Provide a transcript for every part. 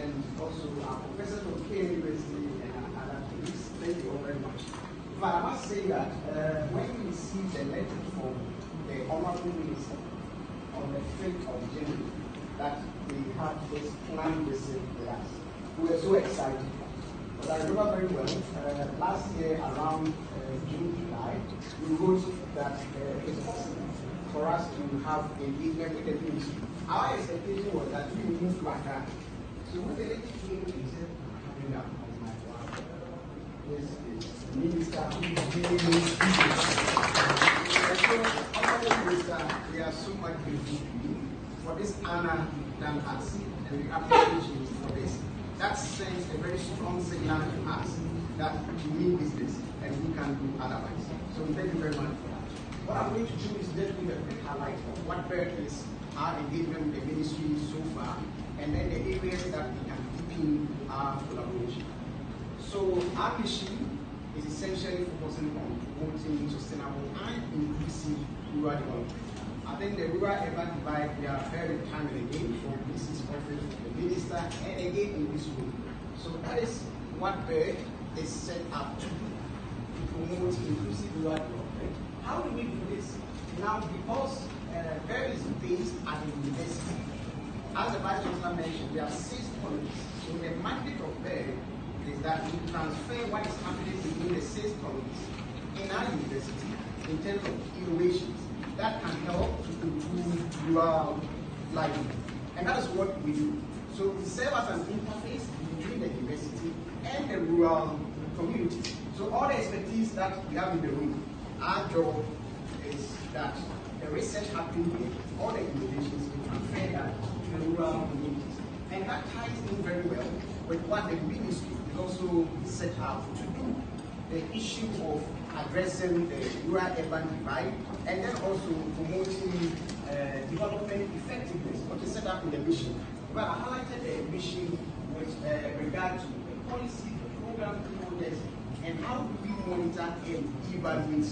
and also our professors from K University and other things. Thank you all very much. But I must say that when we received the letter from the Honorable Minister on the 5th of January that we had this planned visit with us, we were so excited. But I remember very well, last year around June, July, we wrote that it's possible for us to have engagement with the ministry. Our expectation was that we would move to Accra. So when the lady came and said, coming up, oh my God, this is the minister who is really Honorable Minister, we are so much grateful to you for this honor done us, and we appreciate you for this. That sends a very strong signal to us that we mean business and we can do otherwise. So thank you very much for that. What I'm going to do is just give a quick highlight of what is our engagement with the ministry so far, and then the areas that we can deepen our collaboration. So our mission is essentially focusing on promoting sustainable and inclusive rural development. I think the rural-urban divide, we are very time and again from this is offered from the minister and again in this room. So that is what BERD is set up to do, to promote inclusive rural development. How do we do this? Now, because BERD is based at the university, as the Vice Chancellor mentioned, we have 6 colleges. So the mandate of BERD is that we transfer what is happening within the 6 colleges in our university in terms of innovations that can help to improve rural livelihood. And that is what we do. So we serve as an interface between the university and the rural community. So all the expertise that we have in the room, our job is that the research happening here, all the innovations, we transfer that to the rural communities. And that ties in very well with what the ministry is also set out to do. The issue of addressing the rural-urban divide, and then also promoting development effectiveness, what is set up in the mission. Well, I highlighted the mission with regard to the policy, the program, the projects, and how do we monitor and evaluate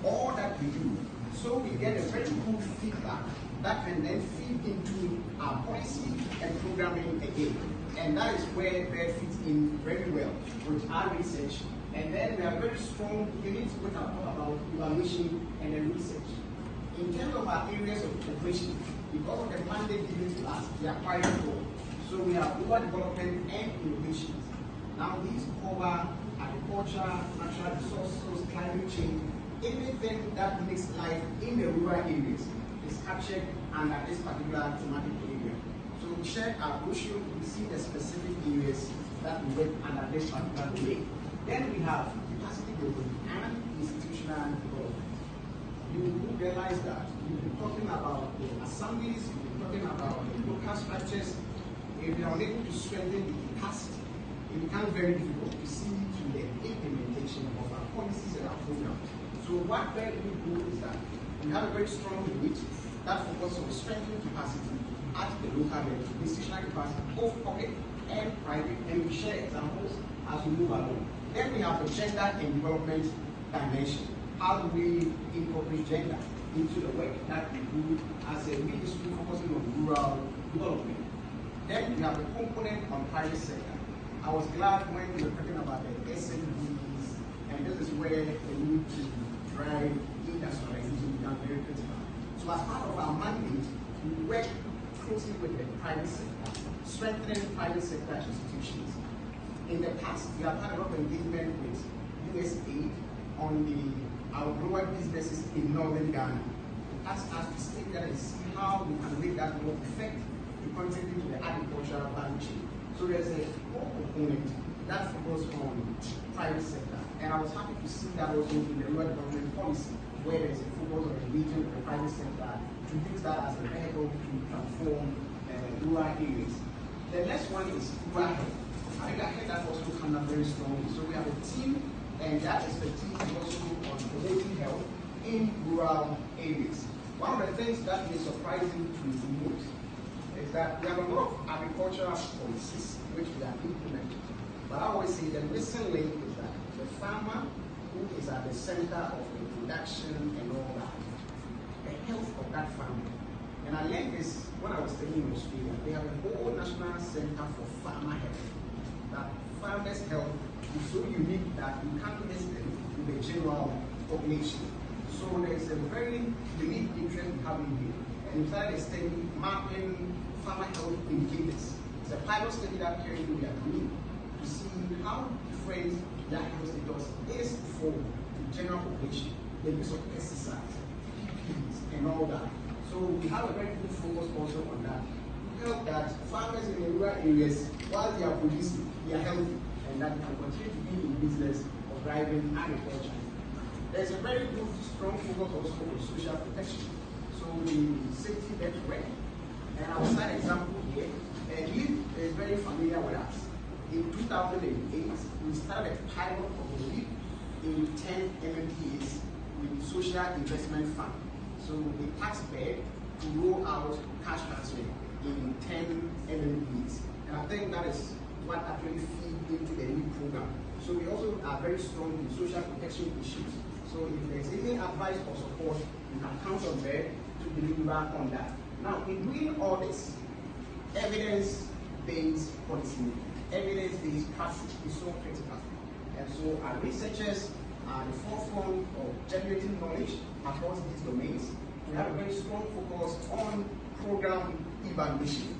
all that we do, so we get a very good feedback that can then feed into our policy and programming again. And that is where BERD fits in very well with our research. And then we are very strong units which are all about evaluation and then research. In terms of our areas of operation, because of the mandate given to us, we are quite broad. So we have rural development and innovations. Now these cover agriculture, natural resources, climate change, anything that makes life in the rural areas is captured under this particular thematic area. So we share our brochure, we see the specific areas that we work under this particular way. Then we have capacity building and institutional development. You will realize that we've been talking about the assemblies, we've been talking about the local structures. If we are unable to strengthen the capacity, it becomes very difficult to see to the implementation of our policies and our programs. So what BERD will do is that we have a very strong unit that focuses on strengthening capacity at the local level, institutional capacity, both public and private, and we share examples as we move along. Then we have the gender and development dimension. How do we incorporate gender into the work that we do as a ministry focusing on rural development? Then we have the component on private sector. I was glad when we were talking about the SMEs, and this is where the need to drive industrialization becomes very critical. So as part of our mandate, we work closely with the private sector, strengthening private sector institutions. In the past, we have had a lot of engagement with USAID on our global businesses in northern Ghana. We asked us to stay there and see how we can make that more effective to contribute to the agricultural value chain. So there's a core component that focuses on private sector. And I was happy to see that also in the rural development policy, where there's a focus on engaging with the private sector to use that as a vehicle to transform rural areas. The next one is rural health. I think that also comes up very strongly. So we have a team, and that expertise is also on promoting health in rural areas. One of the things that is surprising to note is that we have a lot of agricultural policies which we are implementing. But I always say the missing link is that the farmer who is at the center of the production and all that, the health of that farmer And I learned this when I was studying in Australia. They have a whole national center for farmer health. That farmers' health is so unique that you can't mix them with the general population. So there's a very unique interest we have in here. And we started a study mapping farmer health indicators. It's a pilot study that currently we are doing to see how different their health status is for the general population, the use of pesticides, PPs, and all that. So we have a very good focus also on that. To help that farmers in the rural areas, while they are producing, they are healthy, and that can continue to be in business of driving agriculture. There's a very good, strong focus also on social protection. So the safety net work. And I'll cite an example here. LEAP is very familiar with us. In 2008, we started a pilot of the LEAP in 10 MMPs with Social Investment Fund. So the taxpayer to roll out cash transfer in 10 MMPs. And I think that is what actually feeds into the LEAP program. So we also are very strong in social protection issues. So if there's any advice or support, you can count on there to deliver on that. Now, in doing all this, evidence-based policy, evidence-based practice is so critical. And so our researchers are at the forefront of generating knowledge across these domains. We have a very strong focus on program evaluation.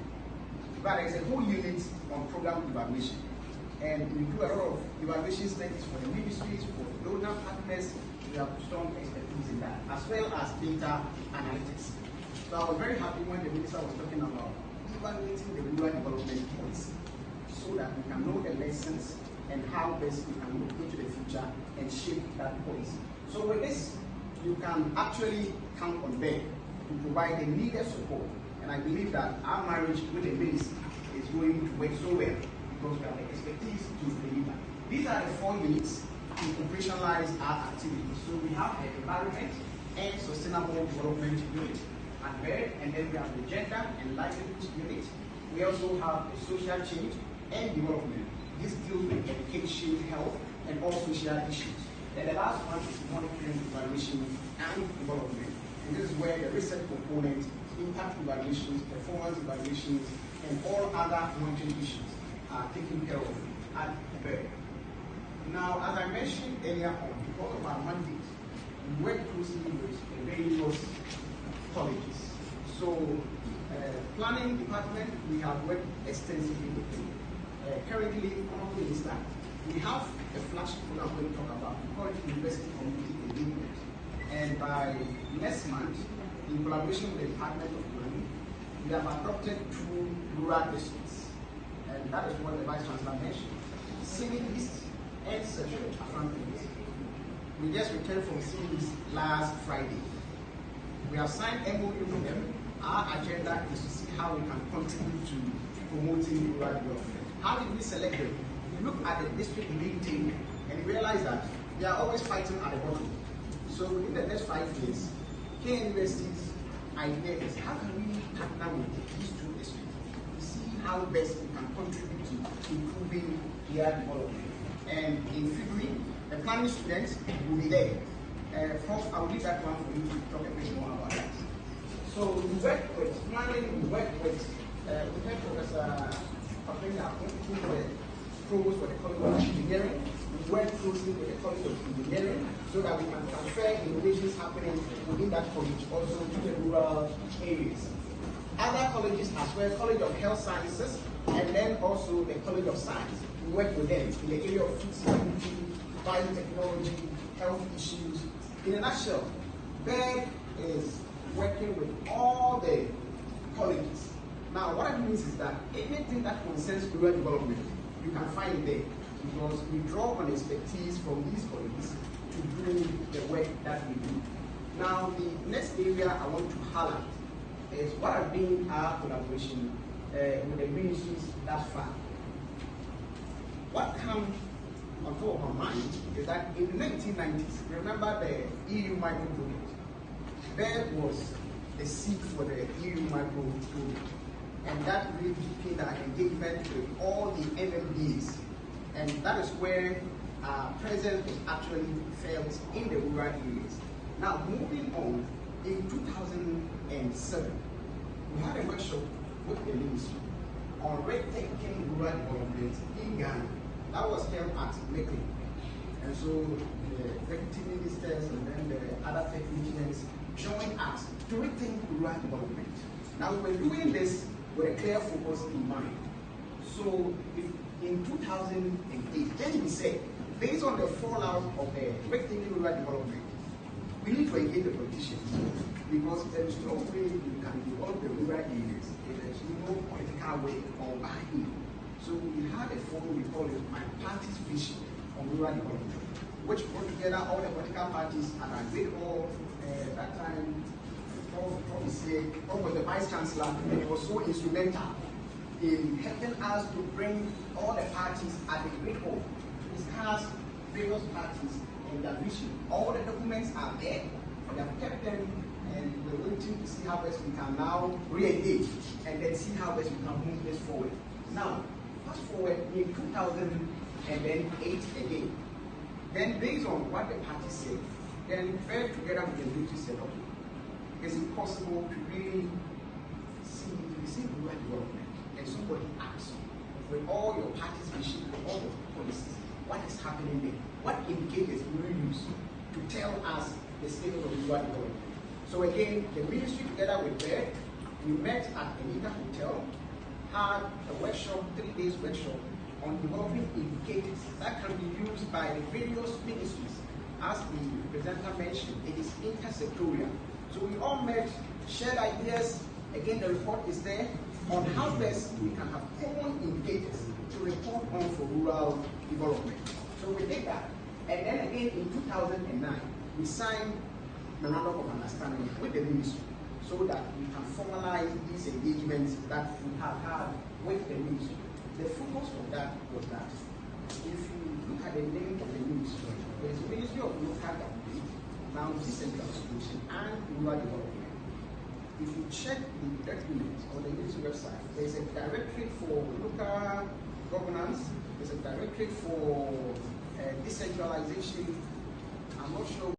But there's a whole unit on program evaluation. And we do a lot of evaluation studies for the ministries, for the donor partners. We have strong expertise in that, as well as data analytics. So I was very happy when the minister was talking about evaluating the rural development policy so that we can know the lessons and how best we can look into the future and shape that policy. So with this, you can actually count on them to provide the needed support. And I believe that our marriage with the ministry is going to work so well because we have the expertise to deliver. These are the 4 units to operationalize our activities. So we have the environment and sustainable development unit. And then we have the gender and livelihood unit. We also have the social change and development. This deals with education, health, and all social issues. And the last one is monitoring, evaluation, and development. And this is where the research component, impact evaluations, performance evaluations, and all other monitoring issues are taken care of at BERD. Now, as I mentioned earlier on, because of our mandate, we work closely with the various colleges. So, planning department, we have worked extensively with them. Currently, one of the minister, we have a flagship program we're going to talk about. We call it University Community Engagement. And by next month, in collaboration with the Department of Planning, we have adopted 2 rural districts. And that is what the Vice Chancellor mentioned. Sydney East and Central Ashanti East. We just returned from Sydney East last Friday. We have signed MOU with them. Our agenda is to see how we can contribute to promoting rural development. How did we select them? We look at the district league table and realize that they are always fighting at the bottom. So within the next 5 years, K University's idea is how can we partner with these 2 districts to see how best we can contribute to improving their development. And in February, the planning students will be there. Folks, I will leave that one for you to talk a bit more about that. So we work with planning, we work with Professor Papenya, who is the provost for the College of Engineering. We work closely with the College of Engineering so that we can transfer innovations happening within that college also to the rural areas. Other colleges as well, College of Health Sciences, and then also the College of Science. We work with them in the area of food security, biotechnology, health issues. In a nutshell, BERD is working with all the colleges. Now, what it means is that anything that concerns rural development, you can find it there because we draw on expertise from these colleges to do the work that we do. Now, the next area I want to highlight is what has been our collaboration with the ministries thus far. What comes on top of our mind is that in the 1990s, remember the EU micro project. BERD was the seed for the EU micro project, and that really deepened our engagement with all the MLGDRD, and that is where our presence was actually felt in the rural areas. Now, moving on, in 2007, we had a workshop with the ministry on rate-taking rural development in Ghana. That was held at Mekling. And so the executive ministers and then the other technicians joined us to rethink rural development. Now we're doing this with a clear focus in mind. So if in 2008, then we said, based on the fallout of the rethinking rural development, we need to engage the politicians because there is no way you can develop the rural areas if there is no political way or buy-in. So we had a forum, we call it My Party's Vision on Rural Development, which brought together all the political parties at a great hall. That time, what was the Vice Chancellor, and it was so instrumental in helping us to bring all the parties at the great hall to discuss various parties and their vision. All the documents are there, we have kept them, and we're waiting to see how best we can now re-engage and then see how best we can move this forward. Now, fast forward in 2008 again. Then based on what the party said, then very together with the military said, okay, is it possible to really see rural development and somebody asks with all your party's vision, with all the policies, what is happening there? What indicators will you use to tell us the state of rural development? So again, the ministry together with BED, we met at Anita Hotel, had a workshop, 3 days workshop on developing indicators that can be used by the various ministries. As the presenter mentioned, it is intersectorial. So we all met, shared ideas. Again, the report is there on how best we can have common indicators to report on for rural development. So we did that. And then again in 2009, we signed memorandum of understanding with the ministry so that we can formalize these engagements that we have had with the ministry. The focus of that was that if you look at the name of the ministry, there is Ministry of Local Government, now Decentralization and Rural Development. If you check the documents on the ministry website, there is a directorate for local governance, there's a directorate for decentralization. I'm not sure